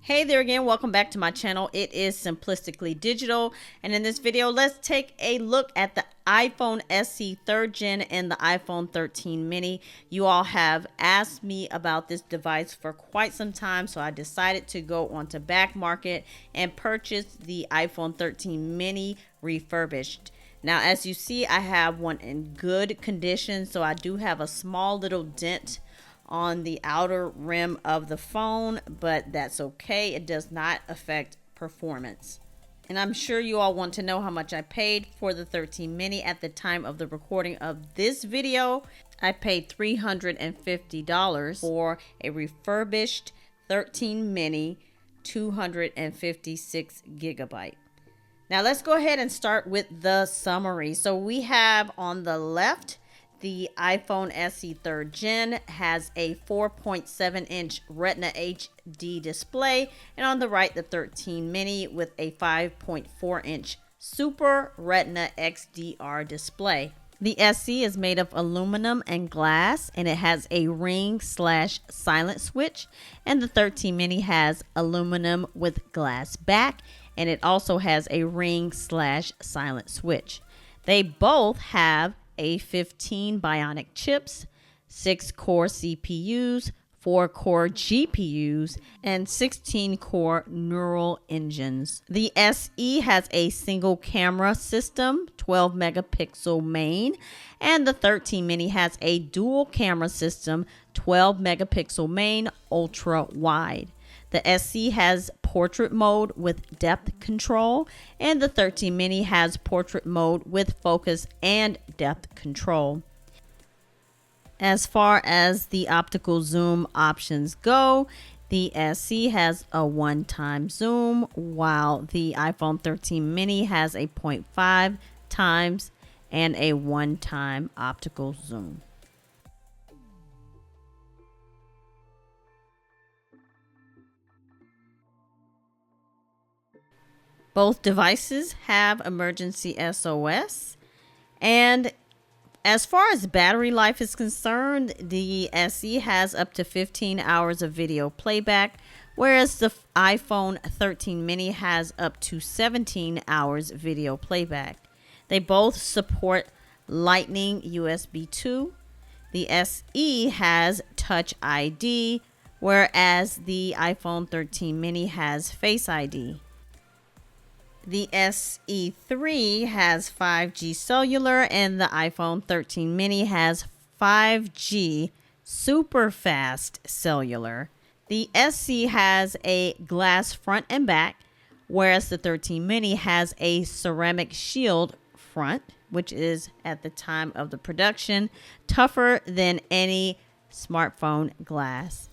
Hey there again, welcome back to my channel. It is Simplistically Digital, and in this video let's take a look at the iPhone SE 3rd gen and the iPhone 13 mini. You all have asked me about this device for quite some time, so I decided to go onto Back Market and purchase the iPhone 13 mini refurbished. Now, as you see, I have one in good condition, so I do have a small little dent on the outer rim of the phone, but that's okay. It does not affect performance. And I'm sure you all want to know how much I paid for the 13 mini. At the time of the recording of this video, I paid $350 for a refurbished 13 mini 256 gigabyte. Now let's go ahead and start with the summary. So we have on the left, the iPhone SE 3rd gen has a 4.7-inch Retina HD display, and on the right, the 13 mini with a 5.4-inch Super Retina XDR display. The SE is made of aluminum and glass, and it has a ring/silent switch, and the 13 mini has aluminum with glass back, and it also has a ring/silent switch. They both have A15 Bionic chips, 6-core CPUs, 4-core GPUs, and 16-core neural engines. The SE has a single camera system, 12 megapixel main, and the 13 mini has a dual camera system, 12 megapixel main, ultra wide. The SE has portrait mode with depth control, and the 13 mini has portrait mode with focus and depth control. As far as the optical zoom options go, the SE has a 1-time zoom, while the iPhone 13 mini has a 0.5 times and a 1-time optical zoom. Both devices have emergency SOS, and as far as battery life is concerned, the SE has up to 15 hours of video playback, whereas the iPhone 13 mini has up to 17 hours video playback. They both support Lightning USB 2. The SE has Touch ID, whereas the iPhone 13 mini has Face ID. The SE3 has 5G cellular, and the iPhone 13 mini has 5G super fast cellular. The SE has a glass front and back, whereas the 13 mini has a ceramic shield front, which is, at the time of the production, tougher than any smartphone glass.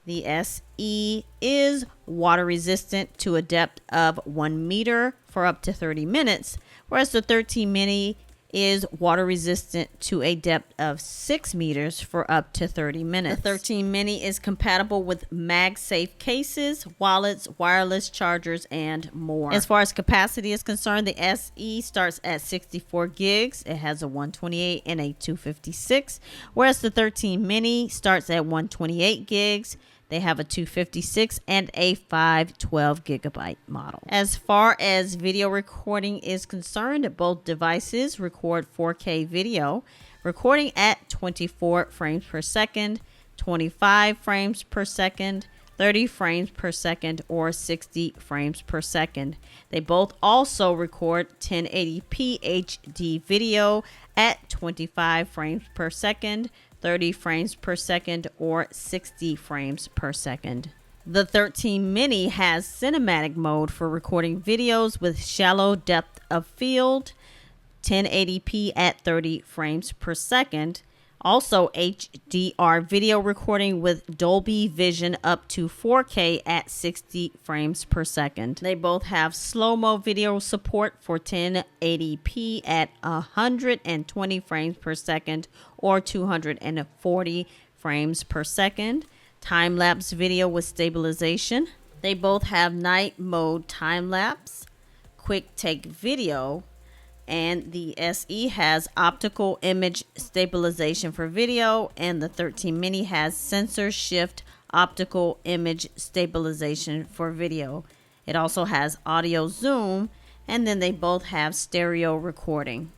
The SE is water resistant to a depth of 1 meter for up to 30 minutes, whereas the 13 mini is water resistant to a depth of 6 meters for up to 30 minutes. The 13 mini is compatible with MagSafe cases, wallets, wireless chargers, and more. As far as capacity is concerned, the SE starts at 64 gigs. It has a 128 and a 256, whereas the 13 mini starts at 128 gigs. They have a 256 and a 512 gigabyte model. As far as video recording is concerned, both devices record 4K video, recording at 24 frames per second, 25 frames per second, 30 frames per second, or 60 frames per second. They both also record 1080p HD video at 25 frames per second, 30 frames per second, or 60 frames per second. The 13 mini has cinematic mode for recording videos with shallow depth of field, 1080p at 30 frames per second. Also HDR video recording with Dolby Vision up to 4K at 60 frames per second. They both have slow-mo video support for 1080p at 120 frames per second or 240 frames per second. Time-lapse video with stabilization. They both have night mode time-lapse, quick take video, and the SE has optical image stabilization for video, and the 13 mini has sensor shift optical image stabilization for video. It also has audio zoom, and then they both have stereo recording.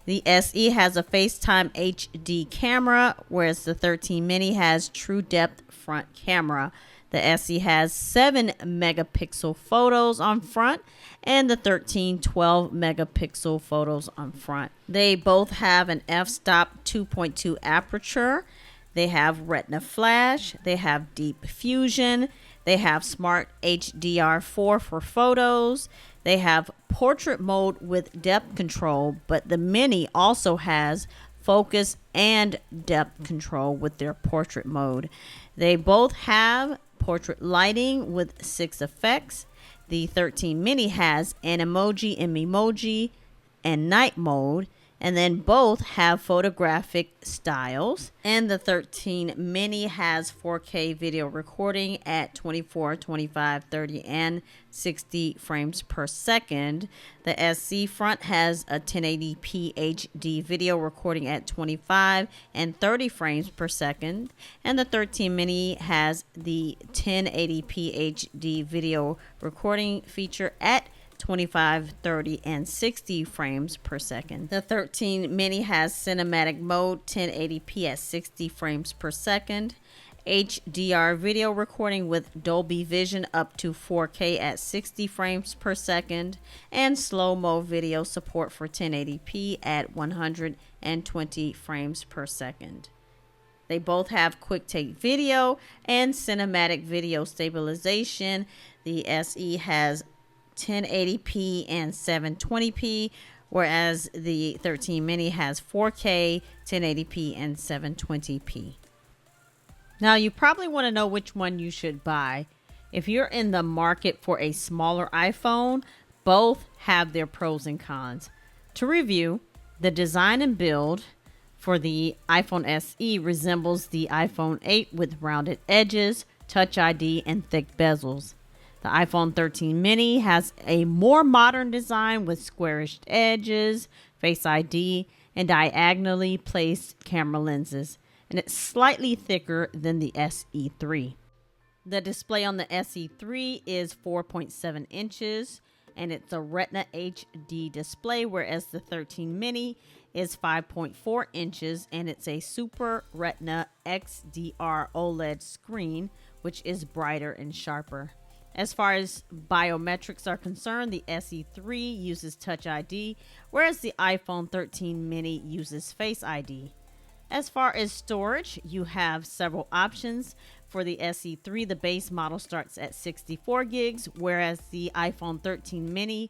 The SE has a FaceTime HD camera, whereas the 13 mini has true depth front camera. The SE has 7 megapixel photos on front, and the 13 12 megapixel photos on front. They both have an f-stop 2.2 aperture. They have Retina flash. They have deep fusion. They have smart HDR4 for photos. They have portrait mode with depth control, but the mini also has focus and depth control with their portrait mode. They both have portrait lighting with 6 effects. The 13 mini has Animoji and Memoji and night mode, and then both have photographic styles. And the 13 mini has 4K video recording at 24, 25, 30, and 60 frames per second. The SC front has a 1080p HD video recording at 25 and 30 frames per second. And the 13 mini has the 1080p HD video recording feature at 25, 30, and 60 frames per second. The 13 mini has cinematic mode 1080p at 60 frames per second, HDR video recording with Dolby Vision up to 4K at 60 frames per second, and slow-mo video support for 1080p at 120 frames per second. They both have quick take video and cinematic video stabilization. The SE has 1080p and 720p, whereas the 13 mini has 4K, 1080p, and 720p. Now, you probably want to know which one you should buy. If you're in the market for a smaller iPhone, both have their pros and cons. To review, the design and build for the iPhone SE resembles the iPhone 8 with rounded edges, Touch ID, and thick bezels. The iPhone 13 mini has a more modern design with squarish edges, Face ID, and diagonally placed camera lenses, and it's slightly thicker than the SE3. The display on the SE3 is 4.7 inches, and it's a Retina HD display, whereas the 13 mini is 5.4 inches, and it's a Super Retina XDR OLED screen, which is brighter and sharper. As far as biometrics are concerned, the SE3 uses Touch ID, whereas the iPhone 13 mini uses Face ID. As far as storage, you have several options. For the SE3, the base model starts at 64 gigs, whereas the iPhone 13 mini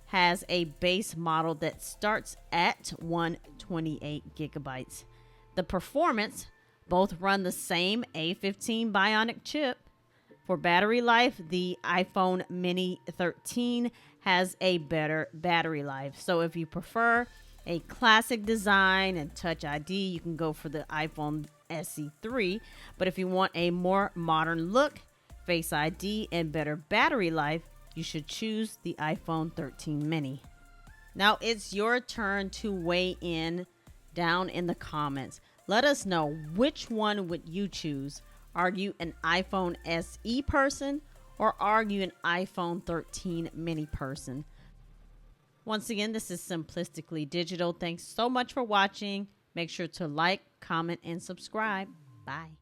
has a base model that starts at 128 gigabytes. The performance, both run the same A15 Bionic chip. For battery life, the iPhone mini 13 has a better battery life. So if you prefer a classic design and Touch ID, you can go for the iPhone SE3. But if you want a more modern look, Face ID, and better battery life, you should choose the iPhone 13 mini. Now it's your turn to weigh in down in the comments. Let us know, which one would you choose? Are you an iPhone SE person, or are you an iPhone 13 mini person? Once again, this is Simplistically Digital. Thanks so much for watching. Make sure to like, comment, and subscribe. Bye.